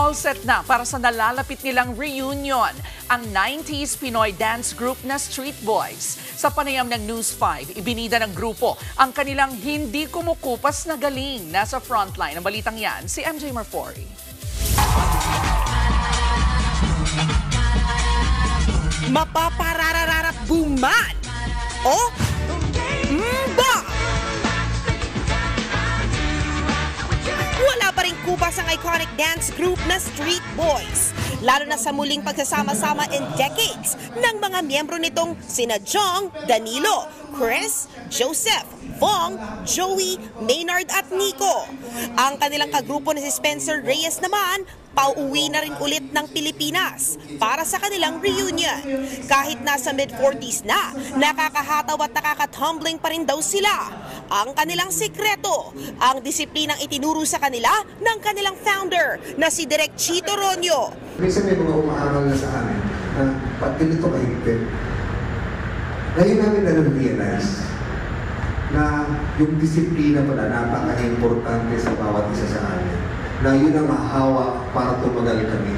All set na para sa nalalapit nilang reunion, ang 90s Pinoy dance group na Street Boys. Sa panayam ng News 5, ibinida ng grupo ang kanilang hindi kumukupas na galing. Nasa frontline ng balitang yan, si MJ Marfori. Mapapararararap buman o mba! Wala pa rin kupas ang iconic dance group na Street Boys, lalo na sa muling pagsasama-sama in decades ng mga miyembro nitong sina Jong, Danilo, Chris, Joseph, Vong, Joey, Maynard at Nico. Ang kanilang kagrupo na si Spencer Reyes naman, pauwi na rin ulit ng Pilipinas para sa kanilang reunion. Kahit nasa mid-40s na, nakakahataw at nakakatumbling pa rin daw sila. Ang kanilang sikreto, ang disiplinang itinuro sa kanila ng kanilang founder na si Direk Chito Ronyo. Minsan may mga umaaral na sa amin na pag ganito kahigpit, ngayon namin na-realize na yung disiplina pala napaka-importante sa bawat isa sa amin. Na yun ang mahawa para tumagal kami.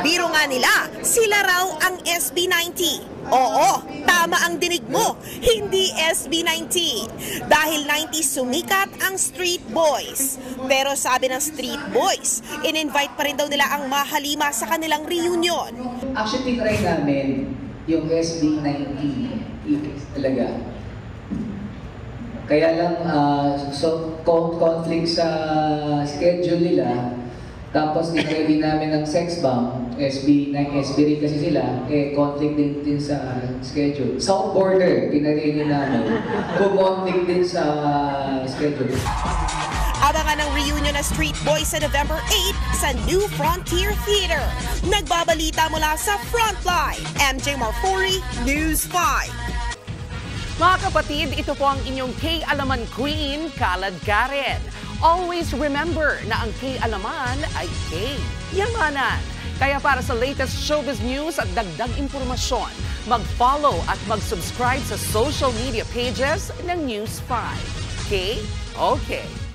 Biro nga nila, sila raw ang SB90. Oo, tama ang dinig mo, hindi SB19. Dahil 90s sumikat ang Street Boys. Pero sabi ng Street Boys, in-invite pa rin daw nila ang mahalima sa kanilang reunion. Actually, tinry namin yung SB90 talaga. Kaya lang, conflict sa schedule nila. Tapos tinry namin ng sex bomb, SB rin kasi sila, conflict din sa schedule. South Border, tinry namin, conflict din sa schedule. Abangan ang reunion ng Street Boys sa November 8 sa New Frontier Theater. Nagbabalita mula sa Frontline, MJ Marfori, News 5. Mga kapatid, ito po ang inyong K-Alaman Queen, Kalad Karen. Always remember na ang K-Alaman ay K-Yamanan. Kaya para sa latest showbiz news at dagdag impormasyon, mag-follow at mag-subscribe sa social media pages ng News 5. K? Okay.